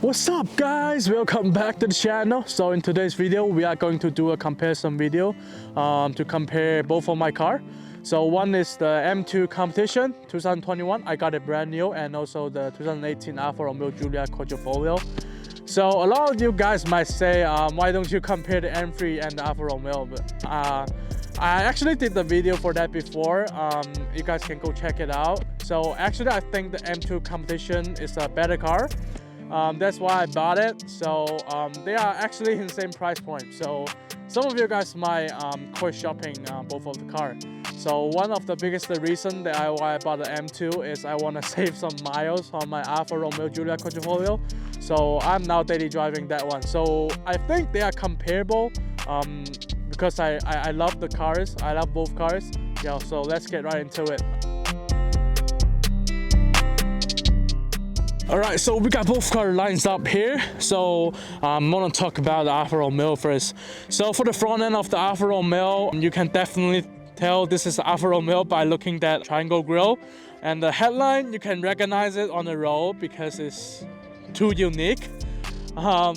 What's up guys, welcome back to the channel. So in today's video we are going to do a comparison video to compare both of my car. So one is the M2 Competition 2021, I got it brand new, and also the 2018 Alfa Romeo Giulia Quadrifoglio. So a lot of you guys might say, why don't you compare the M3 and the Alfa Romeo? But I actually did the video for that before. You guys can go check it out. So actually I think the M2 Competition is a better car. That's why I bought it. So they are actually in the same price point. So some of you guys might quit shopping both of the car. So one of the biggest reason that why I bought the M2 is I want to save some miles on my Alfa Romeo Giulia Quadrifoglio. So I'm now daily driving that one. So I think they are comparable because I love the cars. I love both cars. Yeah, so let's get right into it. Alright, so we got both car lines up here. So I'm gonna talk about the Alfa Romeo first. So for the front end of the Alfa Romeo, you can definitely tell this is Alfa Romeo by looking at that triangle grille. And the headline, you can recognize it on the road because it's too unique. For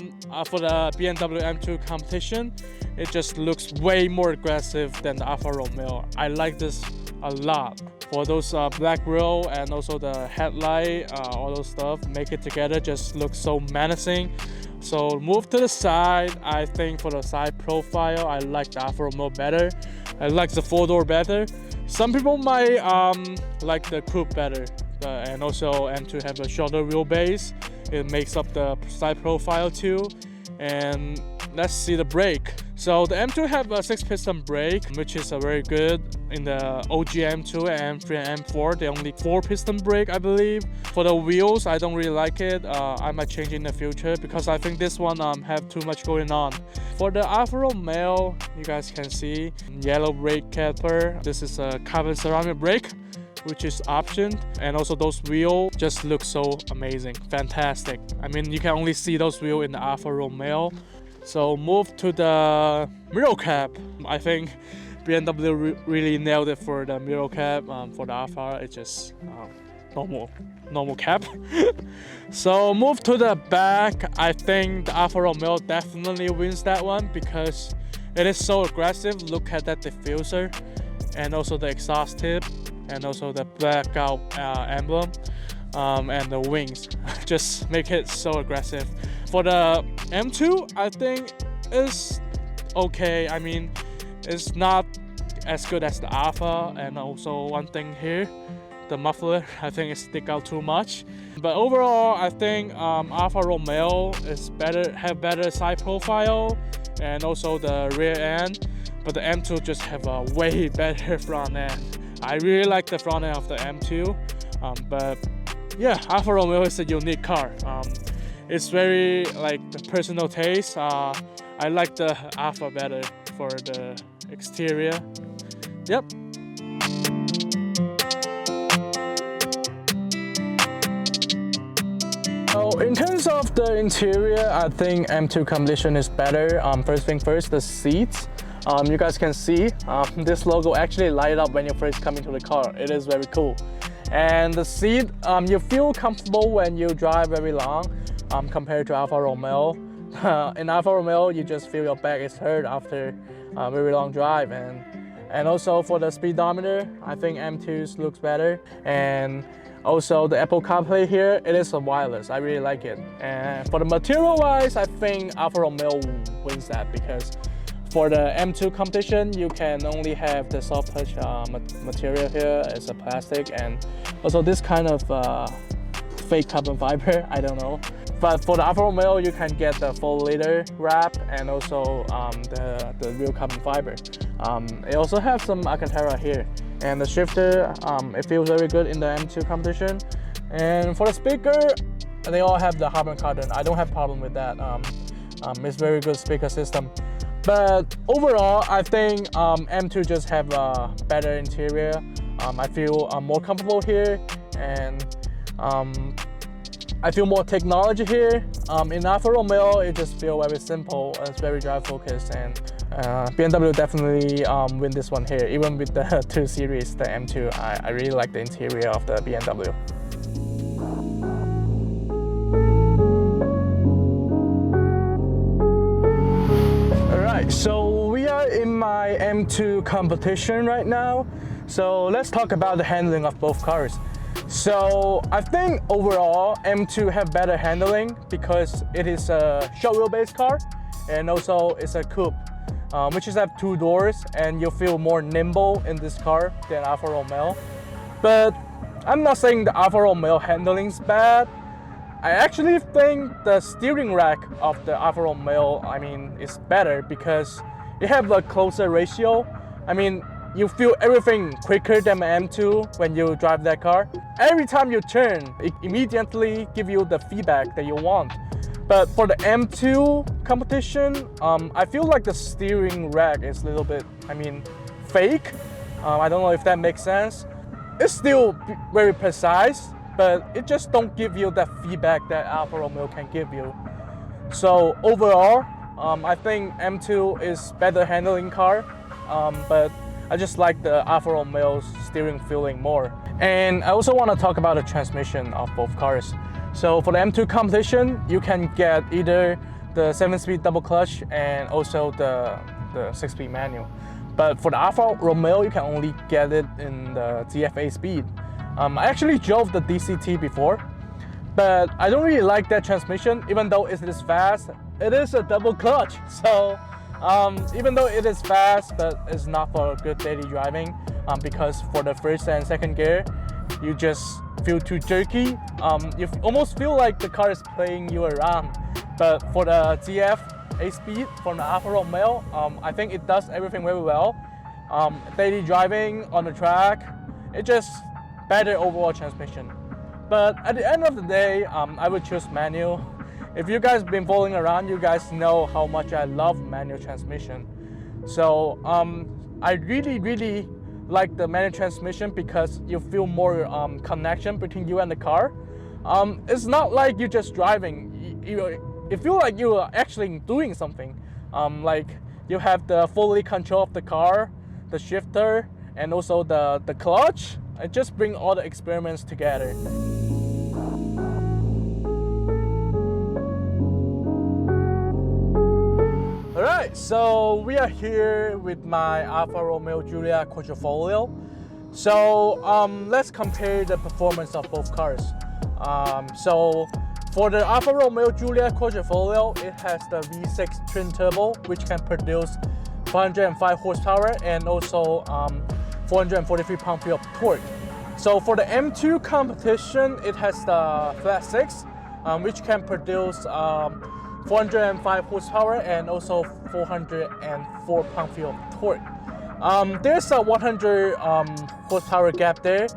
the BMW M2 Competition, it just looks way more aggressive than the Alfa Romeo. I like this a lot. For those black grille and also the headlight, all those stuff, make it together just looks so menacing. So move to the side. I think for the side profile, I like the Alfa Romeo better. I like the four-door better. Some people might like the coupe better, and also M2 have a shorter wheelbase. It makes up the side profile too. And let's see the brake. So the M2 have a 6-piston brake, which is very good. In the OG M2 and M3 and M4, they only 4-piston brake, I believe. For the wheels, I don't really like it. I might change in the future because I think this one have too much going on. For the Alfa Romeo, you guys can see yellow brake calipper. This is a carbon ceramic brake, which is optioned, and also those wheels just look so amazing, fantastic. I mean, you can only see those wheels in the Alfa Romeo. So move to the mirror cap. I think BMW really nailed it for the mirror cap. For the Alfa, it's just normal cap. So move to the back. I think the Alfa Romeo definitely wins that one because it is so aggressive. Look at that diffuser, and also the exhaust tip, and also the blackout emblem, and the wings just make it so aggressive. For the M2, I think it's okay. I mean, it's not as good as the Alfa, and also one thing here, the muffler, I think it sticks out too much. But overall, I think Alfa Romeo is have better side profile, and also the rear end. But the M2 just have a way better front end. I really like the front end of the M2, but yeah, Alfa Romeo is a unique car. It's very like the personal taste. I like the Alfa better for the exterior. Yep. So in terms of the interior, I think M2 Competition is better. First thing first, the seats. You guys can see this logo actually light up when you first come into the car. It is very cool. And the seat, you feel comfortable when you drive very long compared to Alfa Romeo. In Alfa Romeo, you just feel your back is hurt after a very long drive. And also for the speedometer, I think M2's looks better. And also the Apple CarPlay here, it is a wireless. I really like it. And for the material wise, I think Alfa Romeo wins that because for the M2 Competition, you can only have the soft touch material here. It's a plastic, and also this kind of fake carbon fiber, I don't know. But for the Alfa Romeo, you can get the full leather wrap and also the real carbon fiber. It also has some Alcantara here. And the shifter, it feels very good in the M2 Competition. And for the speaker, they all have the Harman Kardon. I don't have problem with that. It's very good speaker system. But overall, I think M2 just have a better interior. I feel more comfortable here, and I feel more technology here. In Alfa Romeo, it just feels very simple. It's very drive focused, and BMW definitely win this one here. Even with the 2 Series, the M2, I really like the interior of the BMW. So we are in my M2 competition right now. So let's talk about the handling of both cars. So I think overall M2 have better handling because it is a short wheelbase car and also it's a coupe, which is have 2 doors and you feel more nimble in this car than Alfa Romeo. But I'm not saying the Alfa Romeo handling is bad. I actually think the steering rack of the Alfa Romeo, is better because it have a closer ratio. You feel everything quicker than M2 when you drive that car. Every time you turn, it immediately give you the feedback that you want. But for the M2 competition, I feel like the steering rack is a little bit, fake. I don't know if that makes sense. It's still very precise, but it just don't give you that feedback that Alfa Romeo can give you. So overall, I think M2 is better handling car, but I just like the Alfa Romeo's steering feeling more. And I also want to talk about the transmission of both cars. So for the M2 competition, you can get either the 7-speed double clutch and also the 6-speed manual. But for the Alfa Romeo, you can only get it in the ZF8 speed. I actually drove the DCT before, but I don't really like that transmission. Even though it is fast, it is a double clutch. So even though it is fast, but it's not for good daily driving, because for the first and second gear, you just feel too jerky. You almost feel like the car is playing you around. But for the ZF8 speed from the Alfa Romeo, I think it does everything very well. Daily driving on the track, it just better overall transmission. But at the end of the day, I would choose manual. If you guys been following around, you guys know how much I love manual transmission. So I really like the manual transmission because you feel more connection between you and the car. It's not like you're just driving. You feel like you are actually doing something. Like you have the fully control of the car, the shifter, and also the clutch. It just bring all the experiments together. Alright, so we are here with my Alfa Romeo Giulia Quadrifoglio. So let's compare the performance of both cars. So for the Alfa Romeo Giulia Quadrifoglio, it has the V6 twin turbo, which can produce 405 horsepower and also 443 pound-feet of torque. So for the M2 competition, it has the flat 6, which can produce 405 horsepower and also 404 pound-feet of torque. There's a 100 horsepower gap there.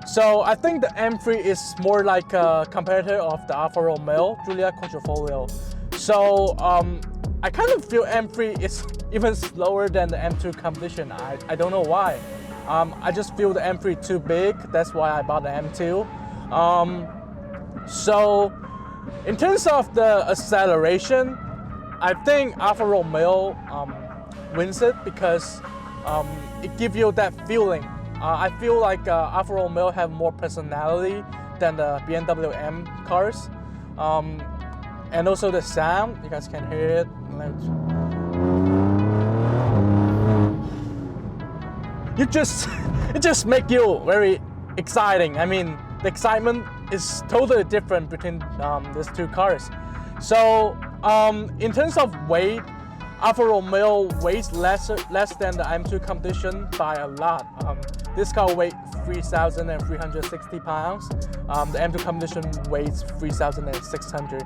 So I think the M3 is more like a competitor of the Alfa Romeo Giulia Quadrifoglio. So I kind of feel M3 is even slower than the M2 competition. I don't know why. I just feel the M3 too big. That's why I bought the M2. So in terms of the acceleration, I think Alfa Romeo wins it because it gives you that feeling. I feel like Alfa Romeo have more personality than the BMW M cars. And also the sound, you guys can hear it. It just make you very exciting. The excitement is totally different between these two cars. So in terms of weight, Alfa Romeo weighs less than the M2 competition by a lot. This car weighs 3,360 pounds. The M2 competition weighs 3,600.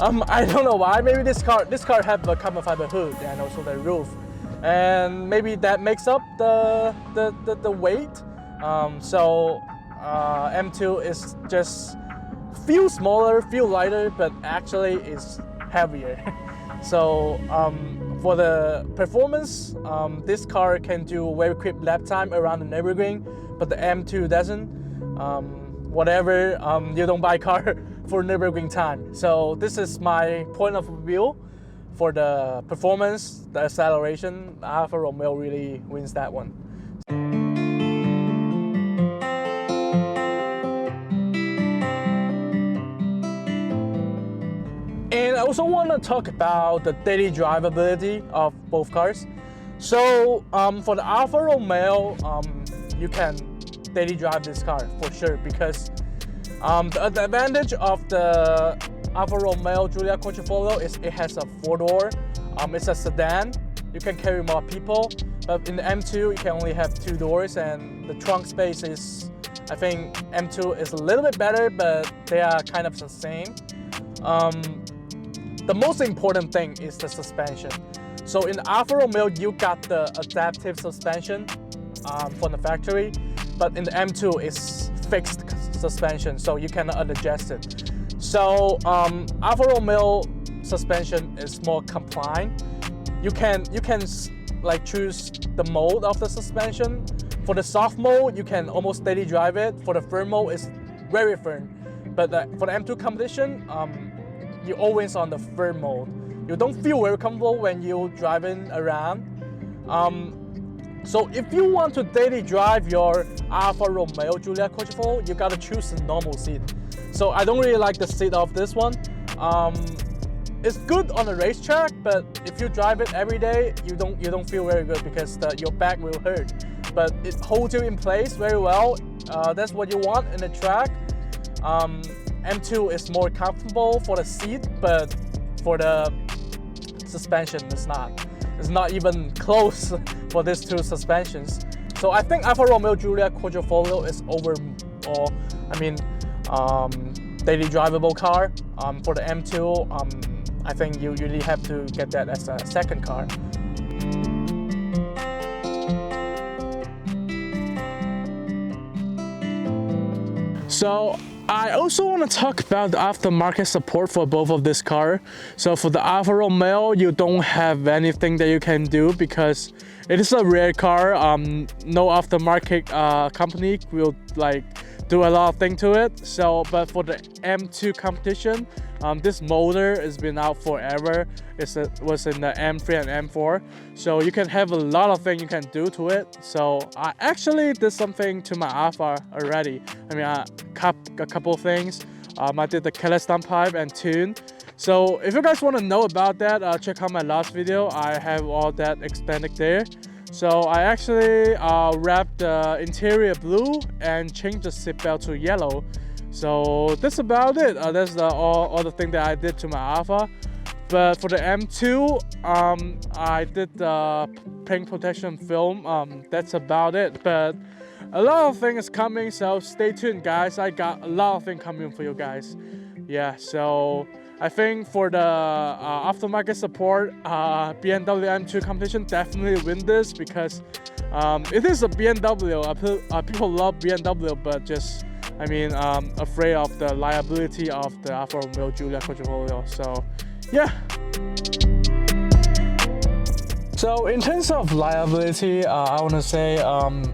I don't know why. Maybe this car have a carbon fiber hood and also the roof, and maybe that makes up the weight. So M2 is just feel smaller, feel lighter, but actually is heavier. So for the performance, this car can do very quick lap time around the Nürburgring, but the M2 doesn't. Whatever, you don't buy car for Nürburgring time. So this is my point of view for the performance, the acceleration. Alfa Romeo really wins that one. And I also want to talk about the daily drivability of both cars. So for the Alfa Romeo, you can daily drive this car for sure, because the advantage of the Alfa Romeo Giulia Quadrifoglio is it has a 4-door. It's a sedan. You can carry more people. But in the M2, you can only have 2 doors, and the trunk space is, I think M2 is a little bit better, but they are kind of the same. The most important thing is the suspension. So in the Alfa Romeo, you got the adaptive suspension from the factory, but in the M2, it's fixed suspension, so you cannot adjust it. So Alfa Romeo suspension is more compliant. You can like choose the mode of the suspension. For the soft mode, you can almost daily drive it. For the firm mode, it's very firm. But for the M2 competition, you're always on the firm mode. You don't feel very comfortable when you're driving around. So if you want to daily drive your Alfa Romeo Giulia Quadrifoglio, you gotta choose the normal seat. So I don't really like the seat of this one. It's good on the racetrack, but if you drive it every day, you don't feel very good because your back will hurt. But it holds you in place very well. That's what you want in the track. M2 is more comfortable for the seat, but for the suspension, it's not. It's not even close for these two suspensions. So I think Alfa Romeo Giulia Quadrifoglio is overall, daily drivable car. For the M2, I think you really have to get that as a second car. So I also want to talk about the aftermarket support for both of this car. So for the Alfa Romeo, you don't have anything that you can do because it is a rare car. No aftermarket company will do a lot of things to it. So, but for the M2 competition, this motor has been out forever. It was in the M3 and M4. So you can have a lot of things you can do to it. So I actually did something to my Alfa already. I cut a couple of things. I did the killer stump pipe and tune. So if you guys want to know about that, check out my last video. I have all that explained there. So I actually wrapped the interior blue and changed the seatbelt to yellow. So that's about it. That's all the thing that I did to my Alfa. But for the M2, I did the paint protection film. That's about it. But a lot of things coming, so stay tuned, guys. I got a lot of things coming for you guys. Yeah, so I think for the aftermarket support, BMW M2 competition definitely win this because it is a BMW. People love BMW, but just afraid of the liability of the Alfa Romeo Giulia Quadrifoglio. So yeah. So in terms of liability, I want to say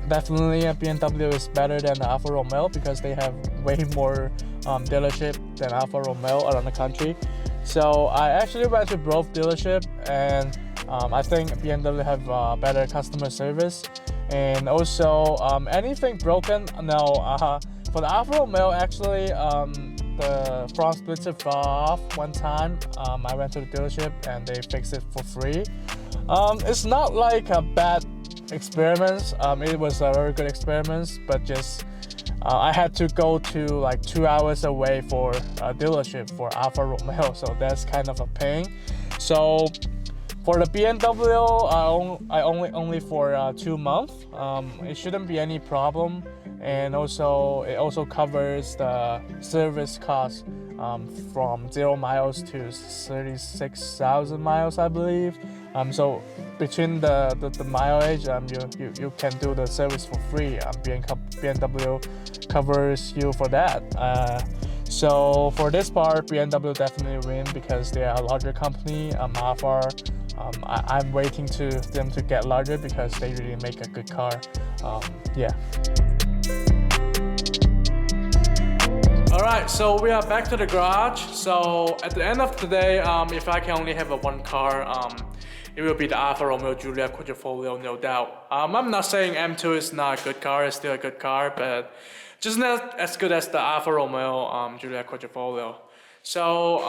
definitely BMW is better than the Alfa Romeo because they have way more dealership than Alfa Romeo around the country. So I actually went to both dealership, and I think BMW have better customer service. And also anything broken, no. For the Alfa Romeo, actually the front splitter fell off one time. I went to the dealership and they fixed it for free. It's not like a bad experiment. It was a very good experiment, but just I had to go to like 2 hours away for a dealership for Alfa Romeo, so that's kind of a pain. So for the BMW, I only for 2 months. It shouldn't be any problem, and also it also covers the service cost from 0 miles to 36,000 miles, I believe. So between the mileage, you can do the service for free. BMW covers you for that. So for this part, BMW definitely win because they are a larger company. Alfa, I'm waiting to them to get larger because they really make a good car. Yeah. Alright, so we are back to the garage. So at the end of the day, if I can only have one car, it will be the Alfa Romeo Giulia Quadrifoglio, no doubt. I'm not saying M2 is not a good car, it's still a good car, but just not as good as the Alfa Romeo Giulia Quadrifoglio. So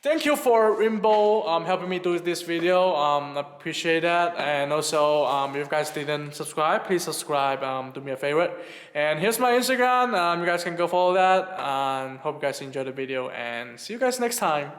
Thank you for Rimbo helping me do this video. Appreciate that. And also, if you guys didn't subscribe, please subscribe. Do me a favor. And here's my Instagram. You guys can go follow that. And hope you guys enjoyed the video. And see you guys next time.